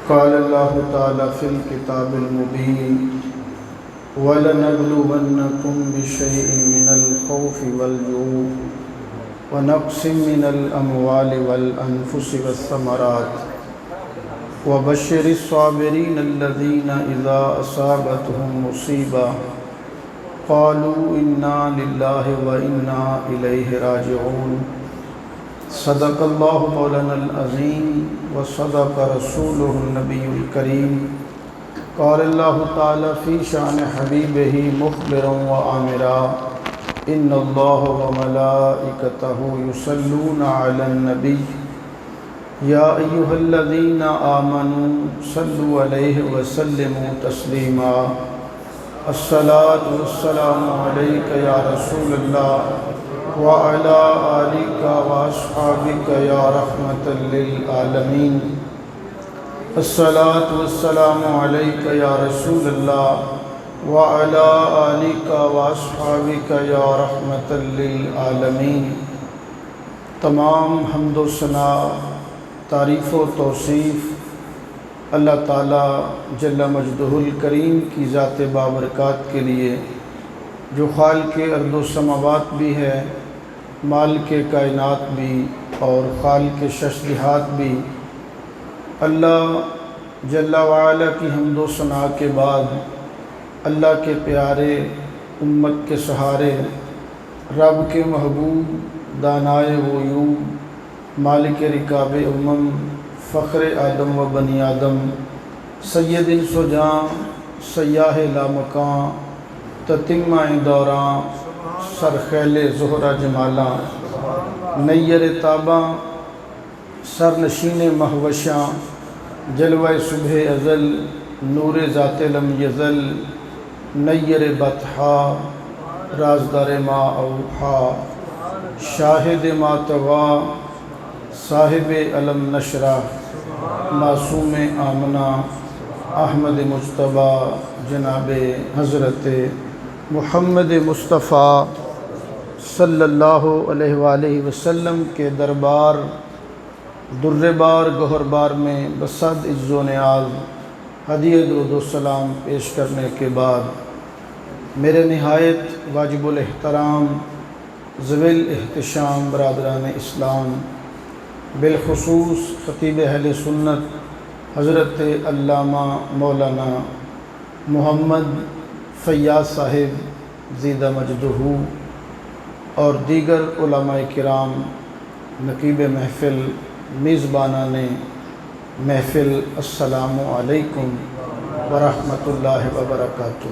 قال الله تعالى في الكتاب المبين وَلَنَبْلُوَنَّكُمْ بِشَيْءٍ مِّنَ الْخَوْفِ وَالْجُوعِ وَنَقْصٍ مِّنَ الْأَمْوَالِ وَالْأَنفُسِ وَالثَّمَرَاتِ وَبَشِّرِ الصَّابِرِينَ الَّذِينَ إِذَا أَصَابَتْهُم مُّصِيبَةٌ قَالُوا إِنَّا لِلَّهِ وَإِنَّا إِلَيْهِ رَاجِعُونَ صدق اللہ مولانا العظیم وصدق رسولہ النبی الکریم قال اللہ تعالی فی شان حبیبہ مخبرا وآمرا ان اللہ وملائکتہ یصلون علی النبی یا ایہا الذین آمنوا صلوا علیہ وسلموا تسلیما الصلاة والسلام علیک یا رسول اللہ وعلى آلك وأصحابك يا رحمة للعالمين الصلاة والسلام عليك يا رسول الله وعلى آلك وأصحابك يا رحمة للعالمين تمام حمد و ثنا تعریف و توصیف اللہ تعالیٰ جل مجدہ الکریم کی ذات بابرکات کے لیے جو خالق ارض و سماوات بھی ہے، مالک کائنات بھی اور خالق شش جہات بھی۔ اللہ جل وعلا کی حمد و ثنا کے بعد اللہ کے پیارے، امت کے سہارے، رب کے محبوب، دانائے غیوب، مالک رکاب امم، فخر آدم و بنی آدم، سید انس و جاں، سیاہ لامکاں، تتمہ دوراں، سرخیل زہرہ جمالاں، نیر تاباں، سرنشین مہوشاں، جلوہ صبح ازل، نور ذات لم یزل، نیر بطحا، رازدار ما اوحا، شاہد ما طغا، صاحب علم نشرہ، معصوم آمنہ، احمد مجتبیٰ، جناب حضرت محمد مصطفیٰ صلی اللہ علیہ وآلہ وسلم کے دربار در بار گہر بار میں بصد عز و نیاز ہدیہ درود و سلام پیش کرنے کے بعد میرے نہایت واجب الاحترام ذوی الاحتشام برادران اسلام، بالخصوص خطیب اہل سنت حضرت علامہ مولانا محمد فیاض صاحب زیدہ مجدہ اور دیگر علماء کرام، نقیب محفل، میزبانان محفل، السلام علیکم ورحمۃ اللہ وبرکاتہ۔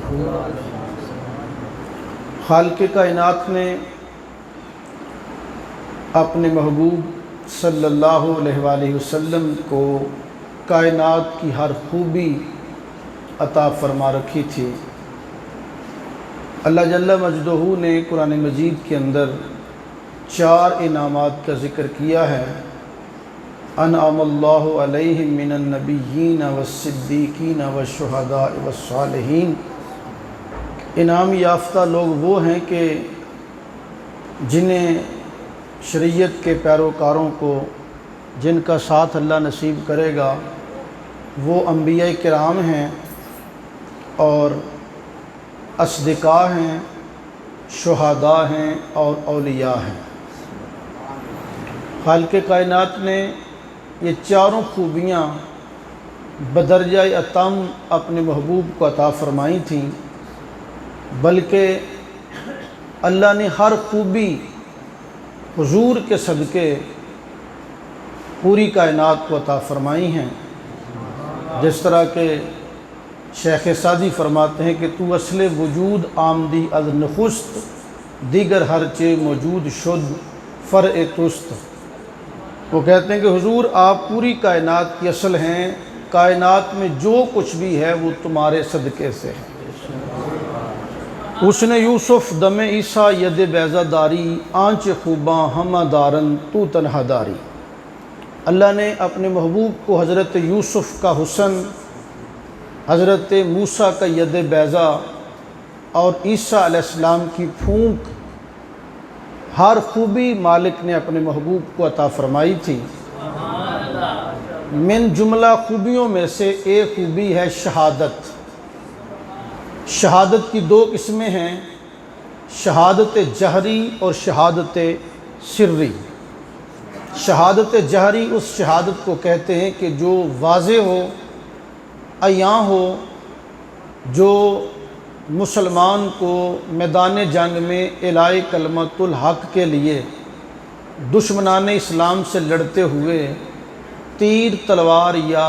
خالق کائنات نے اپنے محبوب صلی اللہ علیہ وآلہ وسلم کو کائنات کی ہر خوبی عطا فرما رکھی تھی۔ اللہ جل مجدہ نے قرآن مجید کے اندر 4 انعامات کا ذکر کیا ہے۔ انعم اللہ علیہم من النبیین والصدیقین والشہداء والصالحین۔ انعام یافتہ لوگ وہ ہیں کہ جنہیں شریعت کے پیروکاروں کو جن کا ساتھ اللہ نصیب کرے گا وہ انبیاء کرام ہیں اور اصدقاء ہیں، شہداء ہیں اور اولیاء ہیں۔ خالق کائنات نے یہ 4 خوبیاں بدرجہ اتم اپنے محبوب کو عطا فرمائی تھیں، بلکہ اللہ نے ہر خوبی حضور کے صدقے پوری کائنات کو عطا فرمائی ہیں۔ جس طرح کہ شیخ سعدی فرماتے ہیں کہ تو اصل وجود آمدی از نخست، دیگر ہر چے موجود شد فرع تست۔ وہ کہتے ہیں کہ حضور آپ پوری کائنات کی اصل ہیں، کائنات میں جو کچھ بھی ہے وہ تمہارے صدقے سے ہے۔ اس نے یوسف دم عیسیٰ ید بیضہ داری، آنچ خوباں ہمہ دارن تو تنہا داری۔ اللہ نے اپنے محبوب کو حضرت یوسف کا حسن، حضرت موسیٰ کا ید بیضہ اور عیسیٰ علیہ السلام کی پھونک، ہر خوبی مالک نے اپنے محبوب کو عطا فرمائی تھی۔ من جملہ خوبیوں میں سے ایک خوبی ہے شہادت۔ شہادت کی دو قسمیں ہیں، شہادت جہری اور شہادت سری۔ شہادت جہری اس شہادت کو کہتے ہیں کہ جو واضح ہو، عیاں ہو، جو مسلمان کو میدان جنگ میں اعلاء کلمۃ الحق کے لیے دشمنان اسلام سے لڑتے ہوئے تیر تلوار یا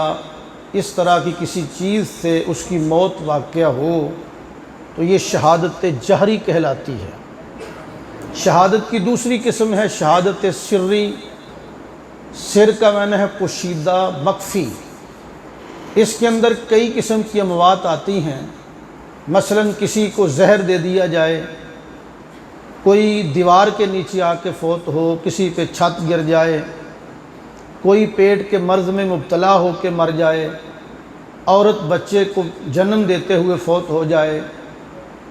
اس طرح کی کسی چیز سے اس کی موت واقع ہو تو یہ شہادت جہری کہلاتی ہے۔ شہادت کی دوسری قسم ہے شہادت سری۔ سر کا معنی ہے پوشیدہ، مخفی۔ اس کے اندر کئی قسم کی اموات آتی ہیں، مثلا کسی کو زہر دے دیا جائے، کوئی دیوار کے نیچے آ کے فوت ہو، کسی پہ چھت گر جائے، کوئی پیٹ کے مرض میں مبتلا ہو کے مر جائے، عورت بچے کو جنم دیتے ہوئے فوت ہو جائے،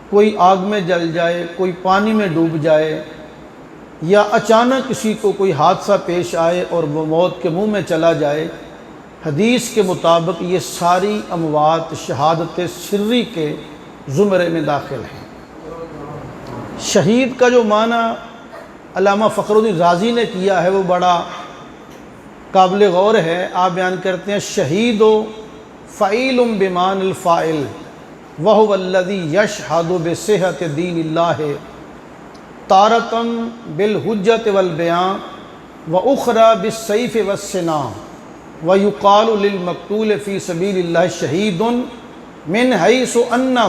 کوئی آگ میں جل جائے، کوئی پانی میں ڈوب جائے، یا اچانک کسی کو کوئی حادثہ پیش آئے اور وہ موت کے منہ میں چلا جائے۔ حدیث کے مطابق یہ ساری اموات شہادت سری کے زمرے میں داخل ہیں۔ شہید کا جو معنی علامہ فخر الدین رازی نے کیا ہے وہ بڑا قابل غور ہے۔ آپ بیان کرتے ہیں شہید و فعیل بمان الفاعل وہو الذی یشہد بصحت دین اللہ تارۃ بالحجۃ والبیان واخری بالسیف والسنان ویقال للمقتول فی سبیل اللہ شہید من حیث انہ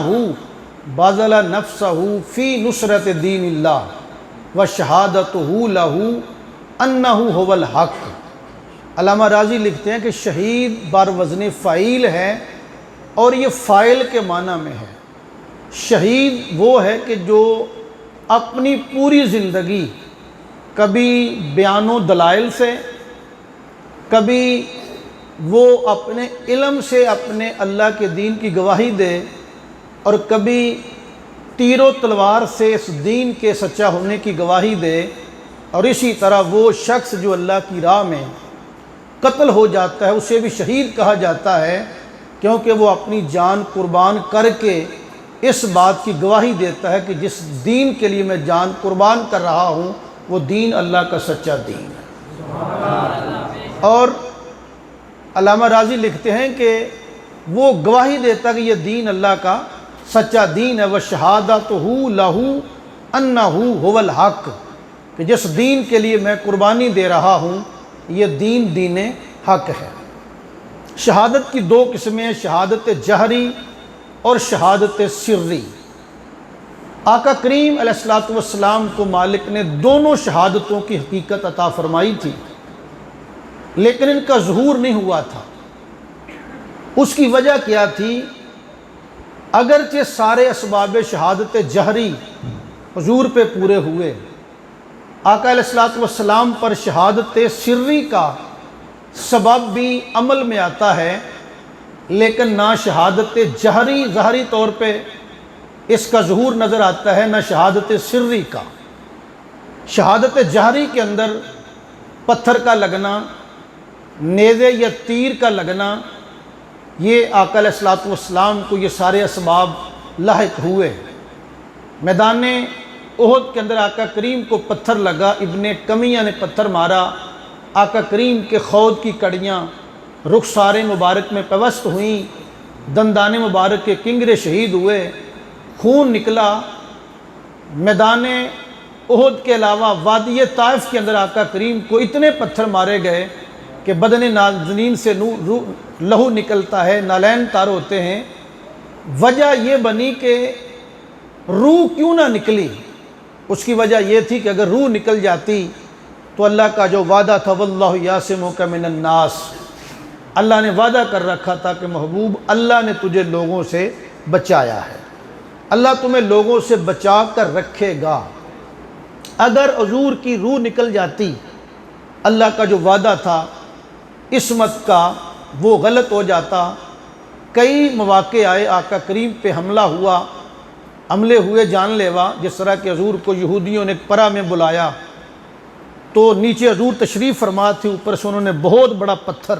بذل نفسہ فی نصرت دین اللہ وشہادتہ لہ انہ هو الحق۔ علامہ راضی لکھتے ہیں کہ شہید بر وزن فاعل ہے اور یہ فاعل کے معنی میں ہے۔ شہید وہ ہے کہ جو اپنی پوری زندگی کبھی بیان و دلائل سے، کبھی وہ اپنے علم سے اپنے اللہ کے دین کی گواہی دے، اور کبھی تیر و تلوار سے اس دین کے سچا ہونے کی گواہی دے، اور اسی طرح وہ شخص جو اللہ کی راہ میں قتل ہو جاتا ہے اسے بھی شہید کہا جاتا ہے، کیونکہ وہ اپنی جان قربان کر کے اس بات کی گواہی دیتا ہے کہ جس دین کے لیے میں جان قربان کر رہا ہوں وہ دین اللہ کا سچا دین ہے۔ اور علامہ راضی لکھتے ہیں کہ وہ گواہی دیتا کہ یہ دین اللہ کا سچا دین ہے، وَشَهَادَتُهُ لَهُ أَنَّهُ هُوَ الْحَقِّ، کہ جس دین کے لیے میں قربانی دے رہا ہوں یہ دین دین حق ہے۔ شہادت کی دو قسمیں ہیں، شہادت جہری اور شہادت سری۔ آقا کریم علیہ الصلوۃ والسلام کو مالک نے دونوں شہادتوں کی حقیقت عطا فرمائی تھی، لیکن ان کا ظہور نہیں ہوا تھا۔ اس کی وجہ کیا تھی؟ اگرچہ سارے اسباب شہادت جہری حضور پہ پورے ہوئے، آقا علیہ الصلوۃ والسلام پر شہادت سری کا سبب بھی عمل میں آتا ہے، لیکن نہ شہادت جہری ظاہری طور پہ اس کا ظہور نظر آتا ہے، نہ شہادت سری کا۔ شہادت جہری کے اندر پتھر کا لگنا، نیزے یا تیر کا لگنا، یہ آقا علیہ الصلوۃ والسلام کو یہ سارے اسباب لاحق ہوئے۔ میدان احد کے اندر آقا کریم کو پتھر لگا، ابن کمیہ نے پتھر مارا، آقا کریم کے خود کی کڑیاں رخسار مبارک میں پیوست ہوئیں، دندان مبارک کے کنگرے شہید ہوئے، خون نکلا۔ میدان احد کے علاوہ وادی طائف کے اندر آقا کریم کو اتنے پتھر مارے گئے کہ بدن نازنین سے لہو نکلتا ہے، نالین تار ہوتے ہیں۔ وجہ یہ بنی کہ روح کیوں نہ نکلی؟ اس کی وجہ یہ تھی کہ اگر روح نکل جاتی تو اللہ کا جو وعدہ تھا واللہ یعصمک من الناس، اللہ نے وعدہ کر رکھا تھا کہ محبوب اللہ نے تجھے لوگوں سے بچایا ہے، اللہ تمہیں لوگوں سے بچا کر رکھے گا۔ اگر حضور کی روح نکل جاتی، اللہ کا جو وعدہ تھا عصمت کا وہ غلط ہو جاتا۔ کئی مواقع آئے آقا کریم پہ حملہ ہوا، حملے ہوئے جان لیوا، جس طرح کہ حضور کو یہودیوں نے پرا میں بلایا تو نیچے حضور تشریف فرما تھی، اوپر سے انہوں نے بہت بڑا پتھر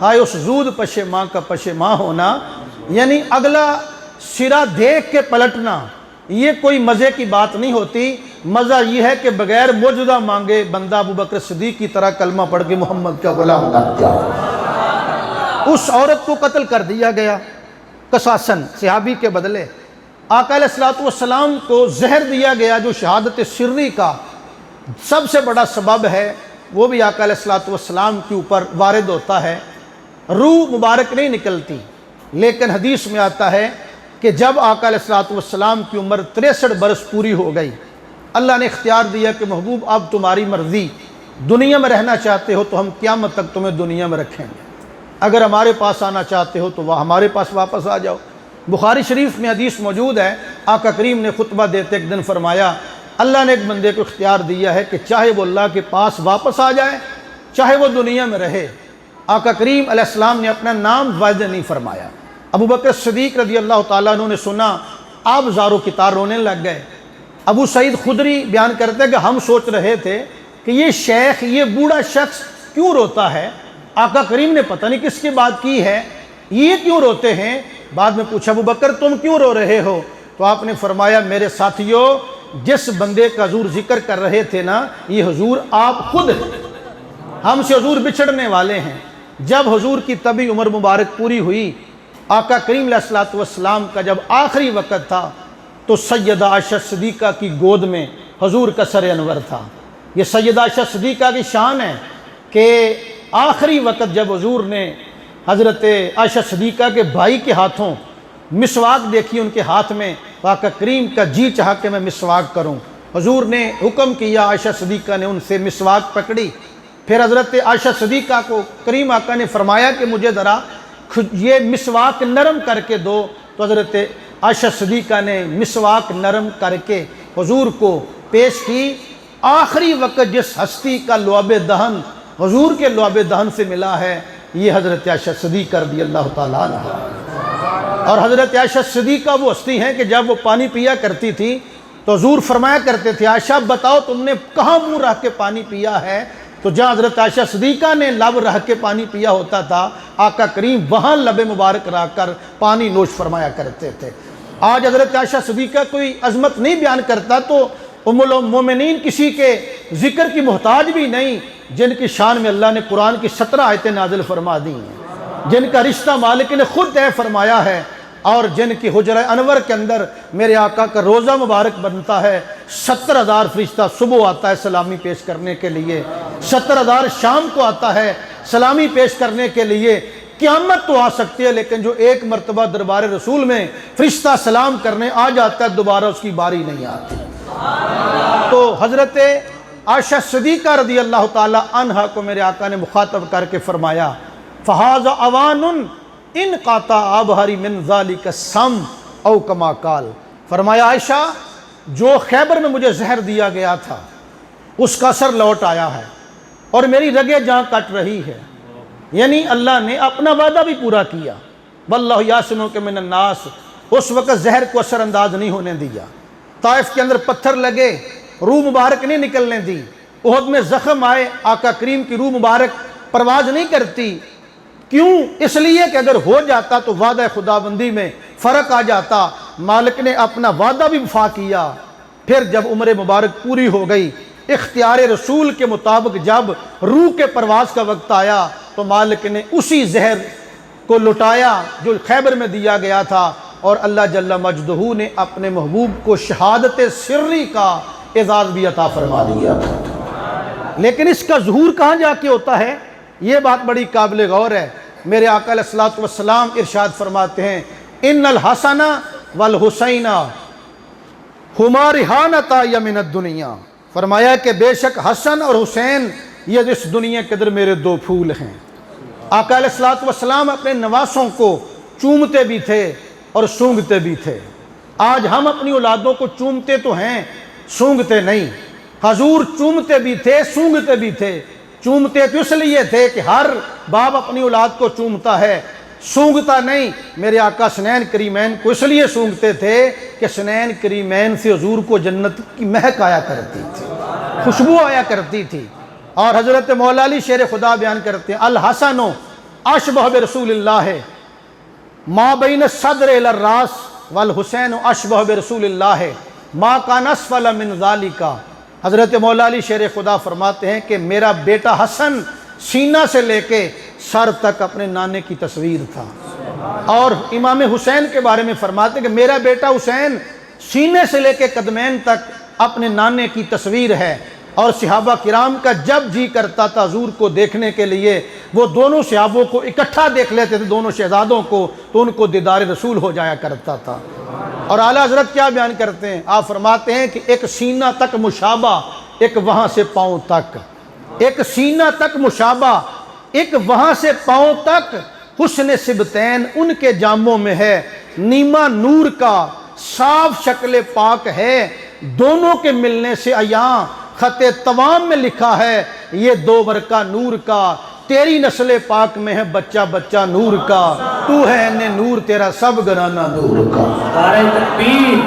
ہائے اس زود پشیماں کا پشیماں ہونا، یعنی اگلا سرا دیکھ کے پلٹنا، یہ کوئی مزے کی بات نہیں ہوتی۔ مزہ یہ ہے کہ بغیر موجودہ مانگے بندہ ابو بکر صدیق کی طرح کلمہ پڑھ کے محمد کا غلام بن جائے۔ اس عورت کو قتل کر دیا گیا قصاصاً، صحابی کے بدلے۔ آقا علیہ الصلوۃ والسلام کو زہر دیا گیا جو شہادت سری کا سب سے بڑا سبب ہے، وہ بھی آقا علیہ الصلوۃ والسلام کے اوپر وارد ہوتا ہے۔ روح مبارک نہیں نکلتی، لیکن حدیث میں آتا ہے کہ جب آقا علیہ الصلوۃ والسلام کی عمر 63 برس پوری ہو گئی، اللہ نے اختیار دیا کہ محبوب اب تمہاری مرضی، دنیا میں رہنا چاہتے ہو تو ہم قیامت تک تمہیں دنیا میں رکھیں گے، اگر ہمارے پاس آنا چاہتے ہو تو وہ ہمارے پاس واپس آ جاؤ۔ بخاری شریف میں حدیث موجود ہے، آقا کریم نے خطبہ دیتے ایک دن فرمایا، اللہ نے ایک بندے کو اختیار دیا ہے کہ چاہے وہ اللہ کے پاس واپس آ جائے، چاہے وہ دنیا میں رہے۔ آقا کریم علیہ السلام نے اپنا نام واضح نہیں فرمایا۔ ابو بکر صدیق رضی اللہ تعالیٰ عنہ نے سنا، آپ زارو کتار رونے لگ گئے۔ ابو سعید خدری بیان کرتے ہیں کہ ہم سوچ رہے تھے کہ یہ شیخ، یہ بوڑھا شخص کیوں روتا ہے، آقا کریم نے پتہ نہیں کس کی بات کی ہے، یہ کیوں روتے ہیں؟ بعد میں پوچھا ابو بکر تم کیوں رو رہے ہو؟ تو آپ نے فرمایا میرے ساتھیو، جس بندے کا حضور ذکر کر رہے تھے نا، یہ حضور آپ خود ہیں، ہم سے حضور بچھڑنے والے ہیں۔ جب حضور کی طبی عمر مبارک پوری ہوئی، آقا کریم علیہ الصلوۃ والسلام کا جب آخری وقت تھا تو سیدہ عائشہ صدیقہ کی گود میں حضور کا سر انور تھا۔ یہ سیدہ عائشہ صدیقہ کی شان ہے کہ آخری وقت جب حضور نے حضرت عائشہ صدیقہ کے بھائی کے ہاتھوں مسواک دیکھی ان کے ہاتھ میں، آقا کریم کا جی چاہا کہ میں مسواک کروں، حضور نے حکم کیا، عائشہ صدیقہ نے ان سے مسواک پکڑی۔ پھر حضرت عائشہ صدیقہ کو کریم آقا نے فرمایا کہ مجھے ذرا یہ مسواک نرم کر کے دو، تو حضرت عائشہ صدیقہ نے مسواک نرم کر کے حضور کو پیش کی۔ آخری وقت جس ہستی کا لعاب دہن حضور کے لعاب دہن سے ملا ہے، یہ حضرت عائشہ صدیقہ رضی اللہ تعالیٰ عنہ۔ اور حضرت عائشہ صدیقہ وہ ہستی ہیں کہ جب وہ پانی پیا کرتی تھی تو حضور فرمایا کرتے تھے، عائشہ بتاؤ تم نے کہاں منہ رکھ کے پانی پیا ہے؟ تو جہاں حضرت عائشہ صدیقہ نے لب رکھ کے پانی پیا ہوتا تھا، آقا کریم وہاں لب مبارک رکھ کر پانی نوش فرمایا کرتے تھے۔ آج حضرت عائشہ صدیقہ کوئی عظمت نہیں بیان کرتا تو ام المومنین کسی کے ذکر کی محتاج بھی نہیں، جن کی شان میں اللہ نے قرآن کی 17 آیتیں نازل فرما دی ہیں، جن کا رشتہ مالک نے خود طے فرمایا ہے، اور جن کی حجرہ انور کے اندر میرے آقا کا روزہ مبارک بنتا ہے۔ 70,000 فرشتہ صبح آتا ہے سلامی پیش کرنے کے لیے، 70,000 شام کو آتا ہے سلامی پیش کرنے کے لیے۔ قیامت تو آ سکتی ہے، لیکن جو ایک مرتبہ دربار رسول میں فرشتہ سلام کرنے آ جاتا ہے، دوبارہ اس کی باری نہیں آتی۔ تو حضرت عائشہ صدیقہ رضی اللہ تعالیٰ عنہ کو میرے آقا نے مخاطب کر کے فرمایا، فَهَذَا أَوَانٌ ان قاطع آبہری من ذالک السم او کما قال، فرمایا عائشہ جو خیبر میں مجھے زہر دیا گیا تھا اس کا اثر لوٹ آیا ہے اور میری رگیں جہاں کٹ رہی ہے، یعنی اللہ نے اپنا وعدہ بھی پورا کیا۔ واللہ یعصمک من الناس، اس وقت زہر کو اثر انداز نہیں ہونے دیا، طائف کے اندر پتھر لگے، روح مبارک نہیں نکلنے دی، احد میں زخم آئے، آقا کریم کی روح مبارک پرواز نہیں کرتی۔ کیوں؟ اس لیے کہ اگر ہو جاتا تو وعدہ خدا بندی میں فرق آ جاتا۔ مالک نے اپنا وعدہ بھی وفا کیا۔ پھر جب عمر مبارک پوری ہو گئی، اختیار رسول کے مطابق جب روح کے پرواز کا وقت آیا تو مالک نے اسی زہر کو لٹایا جو خیبر میں دیا گیا تھا، اور اللہ جل مجدہ نے اپنے محبوب کو شہادت سری کا اعزاز بھی عطا فرما دیا۔ لیکن اس کا ظہور کہاں جا کے ہوتا ہے؟ یہ بات بڑی قابل غور ہے۔ میرے آقا علیہ الصلوۃ والسلام ارشاد فرماتے ہیں، ان الحسن والحسین ہما ریحانتا من الدنیا، فرمایا کہ بے شک حسن اور حسین یہ اس دنیا کے اندر میرے دو پھول ہیں۔ آقا علیہ الصلوۃ والسلام اپنے نواسوں کو چومتے بھی تھے اور سونگھتے بھی تھے۔ آج ہم اپنی اولادوں کو چومتے تو ہیں، سونگھتے نہیں۔ حضور چومتے بھی تھے، سونگھتے بھی تھے۔ چومتے تو اس لیے تھے کہ ہر باپ اپنی اولاد کو چومتا ہے، سونگھتا نہیں۔ میرے آقا سنین کریمین کو اس لیے سونگھتے تھے کہ سنین کریمین سے حضور کو جنت کی مہک آیا کرتی تھی، خوشبو آیا کرتی تھی۔ اور حضرت مولا علی شیر خدا بیان کرتے ہیں، الحسن اشبہ برسول اللہ ما بین الصدر الی الراس والحسین اشبہ برسول اللہ ما کان اسفل من ذالک۔ حضرت مولا علی شیر خدا فرماتے ہیں کہ میرا بیٹا حسن سینہ سے لے کے سر تک اپنے نانے کی تصویر تھا، اور امام حسین کے بارے میں فرماتے ہیں کہ میرا بیٹا حسین سینے سے لے کے قدمین تک اپنے نانے کی تصویر ہے، اور صحابہ کرام کا جب جی کرتا تھا حضور کو دیکھنے کے لیے وہ دونوں صحابوں کو اکٹھا دیکھ لیتے تھے، دونوں شہزادوں کو، تو ان کو دیدار رسول ہو جایا کرتا تھا۔ اور اعلیٰ حضرت کیا بیان کرتے ہیں؟ آپ فرماتے ہیں کہ ایک سینہ تک مشابہ، ایک وہاں سے پاؤں تک، ایک سینہ تک مشابہ، ایک وہاں سے پاؤں تک، حسن سبتین ان کے جاموں میں ہے، نیما نور کا صاف شکل پاک ہے، دونوں کے ملنے سے عیاں خط توام میں لکھا ہے یہ دو ورقہ نور کا، تیری نسل پاک میں ہے بچہ بچہ نور کا، تو ہے نے نور تیرا سب گھرانہ نور کا۔ نعرہ تکبیر،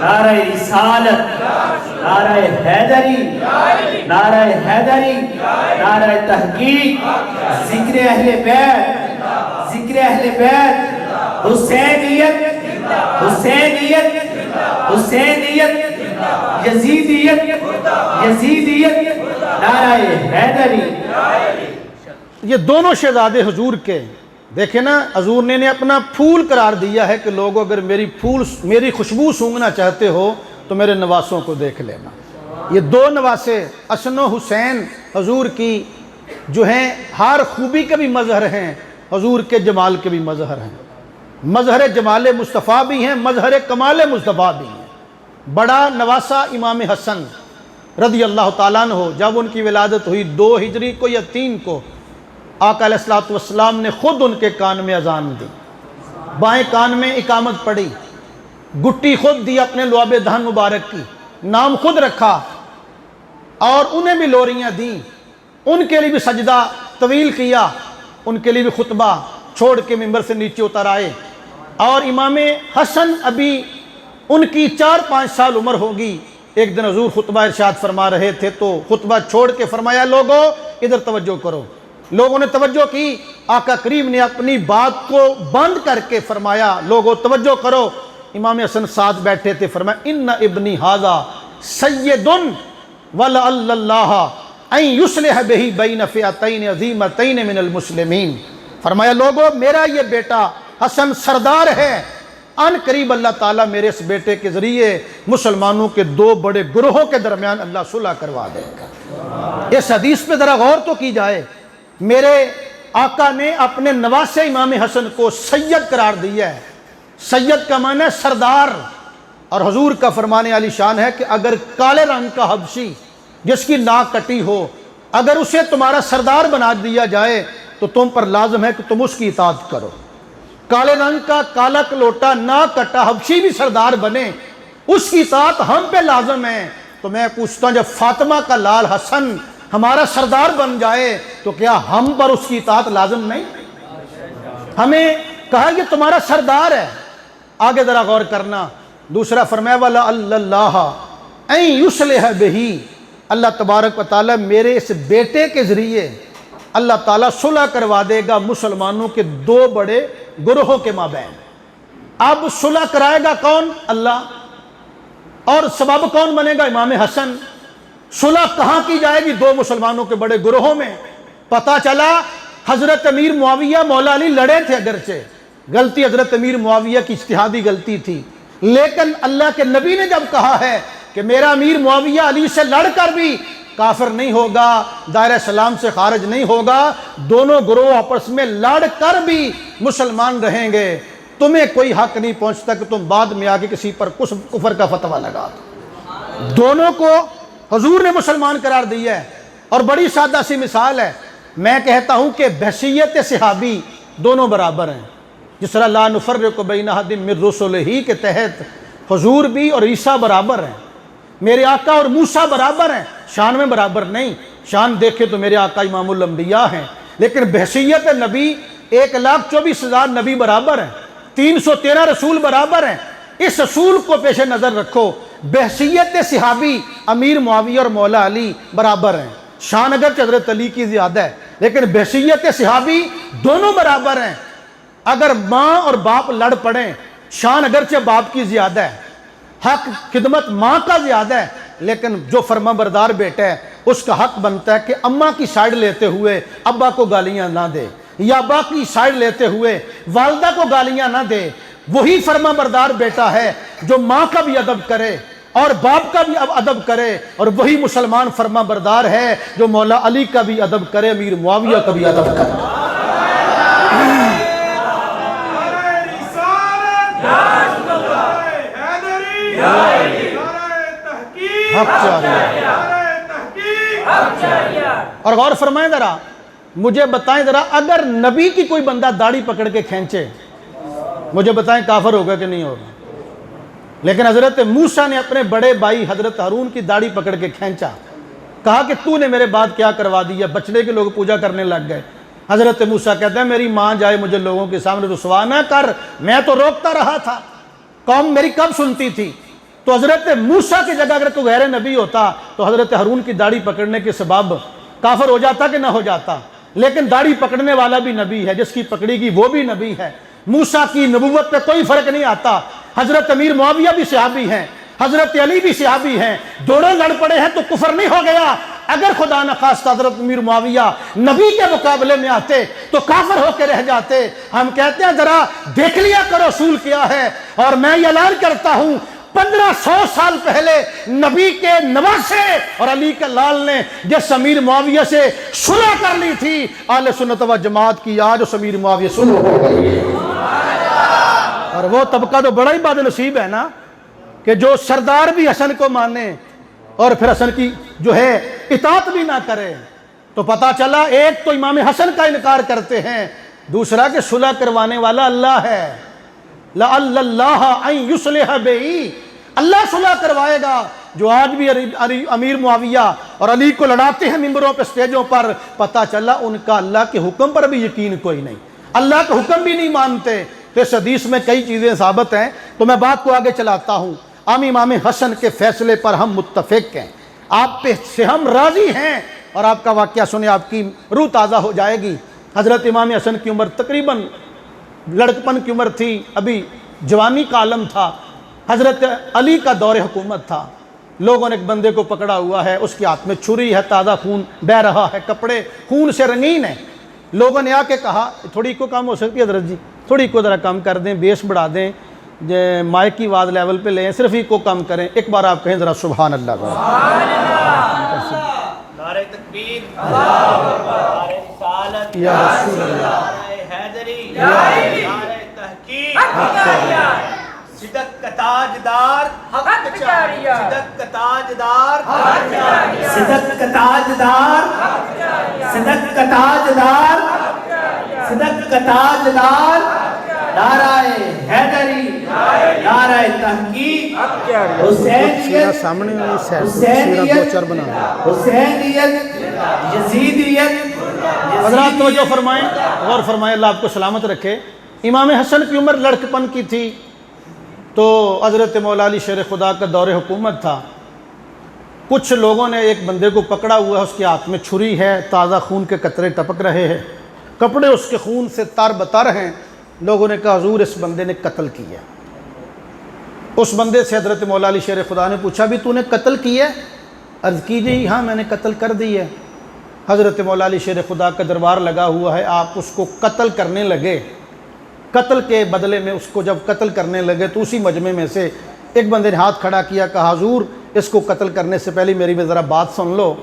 نعرہ رسالت، نعرہ حیدری، نعرہ حیدری، نعرہ تحقیق، ذکر اہل بیت، ذکر اہل بیت، حسینیت، حسینیت، حسینیت، یزیدیت، یزیدیت، نعرہ حیدری۔ یہ دونوں شہزادے حضور کے دیکھیں نا، حضور نے انہیں اپنا پھول قرار دیا ہے کہ لوگوں اگر میری خوشبو سونگنا چاہتے ہو تو میرے نواسوں کو دیکھ لینا۔ یہ دو نواسے حسن و حسین حضور کی جو ہیں ہر خوبی کے بھی مظہر ہیں، حضور کے جمال کے بھی مظہر ہیں، مظہر جمال مصطفیٰ بھی ہیں، مظہر کمال مصطفیٰ بھی ہیں۔ بڑا نواسا امام حسن رضی اللہ تعالیٰ عنہ، جب ان کی ولادت ہوئی 2 ہجری کو یا 3 کو، آقا علیہ الصلوۃ والسلام نے خود ان کے کان میں اذان دی، بائیں کان میں اقامت پڑھی، گٹی خود دی اپنے لعاب دہن مبارک کی، نام خود رکھا، اور انہیں بھی لوریاں دیں، ان کے لیے بھی سجدہ طویل کیا، ان کے لیے بھی خطبہ چھوڑ کے ممبر سے نیچے اتر آئے۔ اور امام حسن ابھی ان کی 4-5 سال عمر ہوگی، ایک دن حضور خطبہ ارشاد فرما رہے تھے تو خطبہ چھوڑ کے فرمایا لوگوں ادھر توجہ کرو۔ لوگوں نے توجہ کی، آقا کریم نے اپنی بات کو بند کر کے فرمایا لوگوں توجہ کرو۔ امام حسن ساتھ بیٹھے تھے، فرمایا ان ابنی ھذا سید ولعل اللہ ان یصلح بہ بین فئتین عظیمتین من المسلمین۔ فرمایا لوگوں میرا یہ بیٹا حسن سردار ہے، ان قریب اللہ تعالیٰ میرے اس بیٹے کے ذریعے مسلمانوں کے 2 بڑے گروہوں کے درمیان اللہ صلح کروا دے گا۔ اس حدیث پہ ذرا غور تو کی جائے، میرے آقا نے اپنے نواسے امام حسن کو سید قرار دیا ہے۔ سید کا معنی ہے سردار، اور حضور کا فرمانے علی شان ہے کہ اگر کالے رنگ کا حبشی جس کی ناک کٹی ہو اگر اسے تمہارا سردار بنا دیا جائے تو تم پر لازم ہے کہ تم اس کی اطاعت کرو۔ کالے رنگ کا کالا کلوٹا ناک کٹا حبشی بھی سردار بنے، اس کی اطاعت ہم پہ لازم ہے۔ تو میں پوچھتا ہوں جب فاطمہ کا لال حسن ہمارا سردار بن جائے تو کیا ہم پر اس کی اطاعت لازم نہیں؟ ہمیں کہا کہ تمہارا سردار ہے۔ آگے ذرا غور کرنا، دوسرا فرمایا وَلَعَلَّ اللَّهَ أَن يُصْلِحَ بِهِ، اللہ تبارک و تعالیٰ میرے اس بیٹے کے ذریعے اللہ تعالیٰ صلح کروا دے گا مسلمانوں کے 2 بڑے گروہوں کے مابین۔ اب صلح کرائے گا کون؟ اللہ، اور سبب کون بنے گا؟ امام حسن۔ صلح کہاں کی جائے گی؟ 2 مسلمانوں کے بڑے گروہوں میں۔ پتہ چلا حضرت امیر معاویہ مولا علی لڑے تھے، اگرچہ غلطی حضرت امیر معاویہ کی اجتہادی غلطی تھی، لیکن اللہ کے نبی نے جب کہا ہے کہ میرا امیر معاویہ علی سے لڑ کر بھی کافر نہیں ہوگا، دائرہ اسلام سے خارج نہیں ہوگا، دونوں گروہ آپس میں لڑ کر بھی مسلمان رہیں گے، تمہیں کوئی حق نہیں پہنچتا کہ تم بعد میں آگے کسی پر کفر کا فتویٰ لگا دو۔ دونوں کو حضور نے مسلمان قرار دیا ہے، اور بڑی سادہ سی مثال ہے، میں کہتا ہوں کہ بحیثیت صحابی دونوں برابر ہیں، جس طرح لا نفرق بین احد من رسلہ کے تحت حضور بھی اور عیسیٰ برابر ہیں، میرے آقا اور موسیٰ برابر ہیں، شان میں برابر نہیں، شان دیکھے تو میرے آقا امام الانبیاء ہیں، لیکن بحیثیت نبی 1,24,000 نبی برابر ہیں، 313 رسول برابر ہیں۔ اس اصول کو پیش نظر رکھو، بحیثیت صحابی امیر معاویہ اور مولا علی برابر ہیں، شان اگرچہ حضرت علی کی زیادہ ہے، لیکن بحیثیت صحابی دونوں برابر ہیں. اگر ماں اور باپ لڑ پڑیں، شان اگرچہ باپ کی زیادہ ہے، حق خدمت ماں کا زیادہ ہے، لیکن جو فرما بردار بیٹا ہے اس کا حق بنتا ہے کہ اماں کی سائیڈ لیتے ہوئے ابا کو گالیاں نہ دے، یا ابا کی سائیڈ لیتے ہوئے والدہ کو گالیاں نہ دے. وہی فرما بردار بیٹا ہے جو ماں کا بھی ادب کرے اور باپ کا بھی ادب کرے، اور وہی مسلمان فرما بردار ہے جو مولا علی کا بھی ادب کرے، امیر معاویہ کا بھی ادب کرے. حق جاری ہے. اور غور فرمائیں ذرا، مجھے بتائیں ذرا، اگر نبی کی کوئی بندہ داڑھی پکڑ کے کھینچے، مجھے بتائیں کافر ہوگا کہ نہیں ہوگا؟ لیکن حضرت موسیٰ نے اپنے بڑے بھائی حضرت ہارون کی داڑھی پکڑ کے کھینچا، کہا کہ تو نے میرے بعد کیا کروا دیا، بچڑے کے لوگ پوجا کرنے لگ گئے. حضرت موسیٰ کہتے ہیں میری ماں جائے مجھے لوگوں کے سامنے رسوا نہ کر، میں تو روکتا رہا تھا، قوم میری کب سنتی تھی. تو حضرت موسیٰ کی جگہ اگر کوئی غیر نبی ہوتا تو حضرت ہارون کی داڑھی پکڑنے کے سبب کافر ہو جاتا کہ نہ ہو جاتا. لیکن داڑھی پکڑنے والا بھی نبی ہے، جس کی پکڑی گی وہ بھی نبی ہے. موسیٰ کی نبوت پہ کوئی فرق نہیں آتا. حضرت امیر معاویہ بھی صحابی ہیں، حضرت علی بھی صحابی ہیں، دونوں لڑ پڑے ہیں تو کفر نہیں ہو گیا. اگر خدا نخواستہ حضرت امیر معاویہ نبی کے مقابلے میں آتے تو کافر ہو کے رہ جاتے. ہم کہتے ہیں ذرا دیکھ لیا کرو رسول کیا ہے. اور میں یہ اعلان کرتا ہوں 1500 سال پہلے نبی کے نواسے اور علی کے لال نے جس امیر معاویہ سے صلح کر لی تھی، اہل سنت و جماعت کی آج اس امیر معاویہ صلح ہو گئی. اور وہ طبقہ تو بڑا ہی بد نصیب ہے نا کہ جو سردار بھی حسن کو مانے اور پھر حسن کی جو ہے اطاعت بھی نہ کرے. تو پتا چلا ایک تو امام حسن کا انکار کرتے ہیں، دوسرا کہ صلح کروانے والا اللہ ہے. لَعَلَّ اللَّهَ أَن يُصْلِحَ بِهِ، اللہ صلح کروائے گا. جو آج بھی امیر معاویہ اور علی کو لڑاتے ہیں ممبروں پہ اسٹیجوں پر، پتا چلا ان کا اللہ کے حکم پر بھی یقین کوئی نہیں، اللہ کا حکم بھی نہیں مانتے. تو اس حدیث میں کئی چیزیں ثابت ہیں. تو میں بات کو آگے چلاتا ہوں. امام حسن کے فیصلے پر ہم متفق ہیں، آپ پہ سے ہم راضی ہیں. اور آپ کا واقعہ سنے آپ کی روح تازہ ہو جائے گی. حضرت امام حسن کی عمر تقریباً لڑکپن کی عمر تھی، ابھی جوانی کا عالم تھا. حضرت علی کا دور حکومت تھا. لوگوں نے ایک بندے کو پکڑا ہوا ہے، اس کے ہاتھ میں چھری ہے، تازہ خون بہہ رہا ہے، کپڑے خون سے رنگین ہیں. لوگوں نے آ کے کہا تھوڑی کو کم ہو سکتی ہے حضرت جی، تھوڑی کو ذرا کم کر دیں، بیس بڑھا دیں، مائک کی آواز لیول پہ لیں، صرف ہی کو کم کریں. ایک بار آپ کہیں ذرا سبحان اللہ. نعرہ تکبیر، نعرہ رسالت، یا رسول اللہ، نعرہ حیدری، نعرہ تحقیق، صدق کا تاجدار، صدق کا تاجدار، صدق کا تاجدار، صدق کا تاجدار، صدق کا تاجدار، نعرہ حیدری، نعرہ تحقیق، حسینیت، حسینیت، یزیدیت. حضرات توجہ فرمائیں، غور فرمائیں، اللہ آپ کو سلامت رکھے. امام حسن کی عمر لڑکپن کی تھی تو حضرت مولا علی شیر خدا کا دور حکومت تھا. کچھ لوگوں نے ایک بندے کو پکڑا ہوا ہے، اس کے ہاتھ میں چھری ہے، تازہ خون کے قطرے ٹپک رہے ہیں، کپڑے اس کے خون سے تار بتر ہیں. لوگوں نے کہا حضور اس بندے نے قتل کیا. اس بندے سے حضرت مولا علی شیر خدا نے پوچھا بھی تو نے قتل کیا؟ عرض کیجیے ہاں میں نے قتل کر دی ہے. حضرت مولا علی شیر خدا کا دربار لگا ہوا ہے، آپ اس کو قتل کرنے لگے. قتل کے بدلے میں اس کو جب قتل کرنے لگے تو اسی مجمع میں سے ایک بندے نے ہاتھ کھڑا کیا، کہا حضور اس کو قتل کرنے سے پہلے میری بھی ذرا بات سن لو،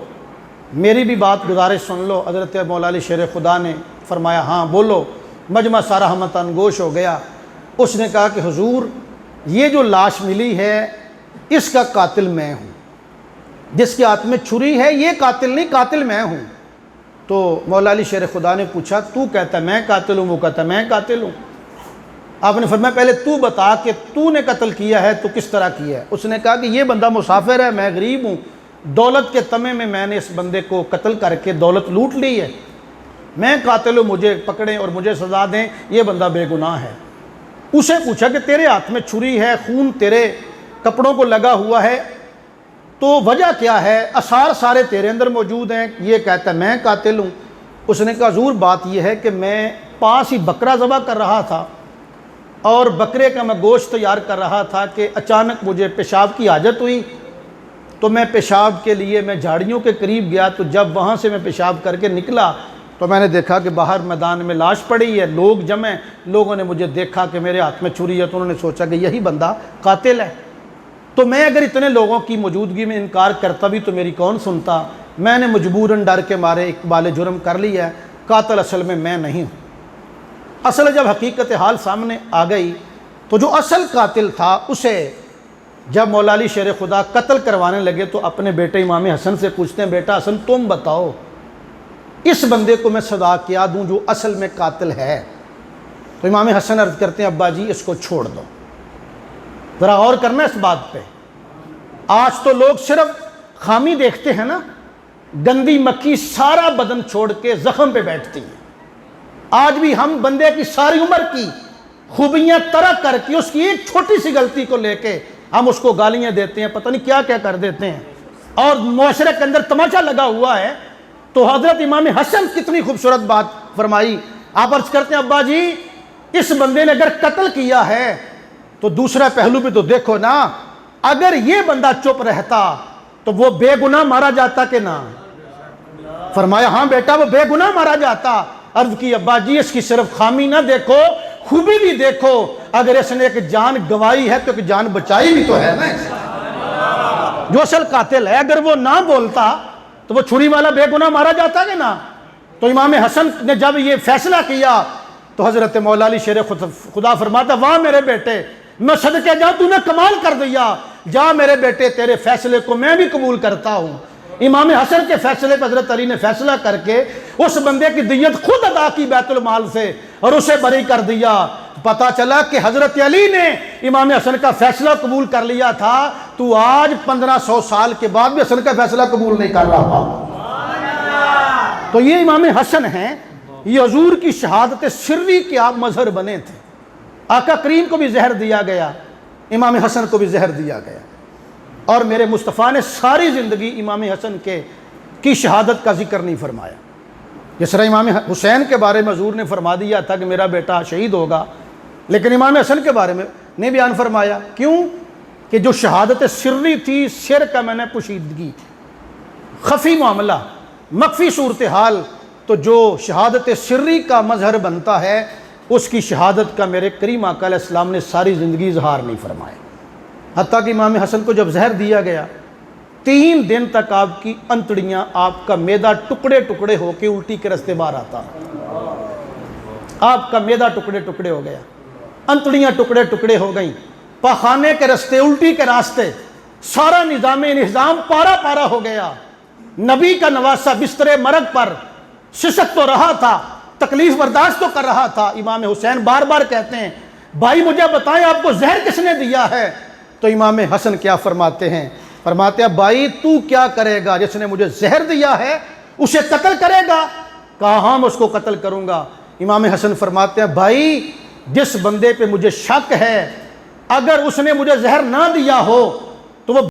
میری بھی بات گزارش سن لو. حضرت مولا علی شیر خدا نے فرمایا ہاں بولو. مجمع سارا ہم تنگوش ہو گیا. اس نے کہا کہ حضور یہ جو لاش ملی ہے اس کا قاتل میں ہوں، جس کے ہاتھ میں چھری ہے یہ قاتل نہیں، قاتل میں ہوں. تو مولا علی شیر خدا نے پوچھا تو کہتا ہے میں قاتل ہوں؟ وہ کہتا ہے میں قاتل ہوں. آپ نے فرمایا پہلے تو بتا کہ تو نے قتل کیا ہے تو کس طرح کیا ہے. اس نے کہا کہ یہ بندہ مسافر ہے، میں غریب ہوں، دولت کے تمے میں نے اس بندے کو قتل کر کے دولت لوٹ لی ہے، میں قاتل ہوں، مجھے پکڑیں اور مجھے سزا دیں، یہ بندہ بے گناہ ہے. اسے پوچھا کہ تیرے ہاتھ میں چھری ہے، خون تیرے کپڑوں کو لگا ہوا ہے، تو وجہ کیا ہے؟ آثار سارے تیرے اندر موجود ہیں. یہ کہتا ہے میں قاتل ہوں. اس نے کہا حضور بات یہ ہے کہ میں پاس ہی بکرا ذبح کر رہا تھا اور بکرے کا میں گوشت تیار کر رہا تھا کہ اچانک مجھے پیشاب کی حاجت ہوئی، تو میں پیشاب کے لیے میں جھاڑیوں کے قریب گیا، تو جب وہاں سے میں پیشاب کر کے نکلا تو میں نے دیکھا کہ باہر میدان میں لاش پڑی ہے، لوگ جمع، لوگوں نے مجھے دیکھا کہ میرے ہاتھ میں چھری ہے، تو انہوں نے سوچا کہ یہی بندہ قاتل ہے، تو میں اگر اتنے لوگوں کی موجودگی میں انکار کرتا بھی تو میری کون سنتا، میں نے مجبوراً ڈر کے مارے اقبال جرم کر لیا ہے، قاتل اصل میں میں نہیں ہوں۔ اصل جب حقیقت حال سامنے آ گئی تو جو اصل قاتل تھا اسے جب مولا علی شیر خدا قتل کروانے لگے تو اپنے بیٹے امام حسن سے پوچھتے ہیں، بیٹا حسن تم بتاؤ اس بندے کو میں سزا کیا دوں جو اصل میں قاتل ہے؟ تو امام حسن عرض کرتے ہیں، ابا جی اس کو چھوڑ دو۔ ذرا غور کرنا اس بات پہ، آج تو لوگ صرف خامی دیکھتے ہیں نا، گندی مکھی سارا بدن چھوڑ کے زخم پہ بیٹھتی ہے۔ آج بھی ہم بندے کی ساری عمر کی خوبیاں ترک کر کے اس کی ایک چھوٹی سی غلطی کو لے کے ہم اس کو گالیاں دیتے ہیں، پتہ نہیں کیا کیا کر دیتے ہیں، اور معاشرے کے اندر تماشا لگا ہوا ہے۔ تو حضرت امام حسن کتنی خوبصورت بات فرمائی، آپ عرض کرتے ہیں، ابا جی اس بندے نے اگر قتل کیا ہے تو دوسرا پہلو بھی تو دیکھو نا، اگر یہ بندہ چپ رہتا تو وہ بے گناہ مارا جاتا کہ نہ؟ فرمایا ہاں بیٹا وہ بے گناہ مارا جاتا۔ عرض کی ابا جی اس کی صرف خامی نہ دیکھو، خوبی بھی دیکھو، اگر اس نے ایک جان گوائی ہے تو ایک جان بچائی بھی تو ہے نا۔ جو اصل قاتل ہے اگر وہ نہ بولتا تو وہ چھری والا بے گناہ مارا جاتا کہ نہ؟ تو امام حسن نے جب یہ فیصلہ کیا تو حضرت مولا علی شیر خدا فرماتا، واہ میرے بیٹے، میں صدقے جاؤں تو نے کمال کر دیا، جا میرے بیٹے تیرے فیصلے کو میں بھی قبول کرتا ہوں۔ امام حسن کے فیصلے پر حضرت علی نے فیصلہ کر کے اس بندے کی دیت خود ادا کی بیت المال سے اور اسے بری کر دیا۔ پتا چلا کہ حضرت علی نے امام حسن کا فیصلہ قبول کر لیا تھا، تو آج 1500 سال کے بعد بھی حسن کا فیصلہ قبول نہیں کر رہا۔ تو یہ امام حسن ہیں، یہ حضور کی شہادت سری کے آپ مظہر بنے تھے۔ آقا کریم کو بھی زہر دیا گیا، امام حسن کو بھی زہر دیا گیا، اور میرے مصطفیٰ نے ساری زندگی امام حسن کی شہادت کا ذکر نہیں فرمایا۔ جس طرح امام حسین کے بارے میں حضور نے فرما دیا تھا کہ میرا بیٹا شہید ہوگا، لیکن امام حسن کے بارے میں نہیں بیان فرمایا۔ کیوں؟ کہ جو شہادت سری تھی، سر کا میں نے پوشیدگی، خفی معاملہ، مخفی صورتحال، تو جو شہادت سری کا مظہر بنتا ہے اس کی شہادت کا میرے کریم آقا علیہ السلام نے ساری زندگی اظہار نہیں فرمایا۔ حتیٰ کہ امام حسن کو جب زہر دیا گیا 3 دن تک آپ کی انتڑیاں، آپ کا میدہ ٹکڑے ٹکڑے ہو کے الٹی کے راستے باہر آتا، آپ کا میدہ ٹکڑے ٹکڑے ہو گیا، انتڑیاں ٹکڑے ٹکڑے ہو گئیں، پاخانے کے راستے، الٹی کے راستے، سارا نظام پارا پارا ہو گیا۔ نبی کا نواسہ بستر مرگ پر سسک تو رہا تھا، تکلیف برداشت تو کر رہا تھا۔ امام حسین بار بار کہتے ہیں، بھائی مجھے بتائیں آپ کو زہر کس نے دیا ہے؟ تو امام حسن کیا فرماتے ہیں؟ فرماتے ہیں، بھائی تو کیا کرے گا؟ جس نے مجھے زہر دیا ہے اسے قتل کرے گا؟ کہا ہاں میں اس کو قتل کروں گا۔ امام حسن فرماتے ہیں، بھائی جس بندے پہ مجھے شک ہے اگر اس نے مجھے زہر نہ دیا ہو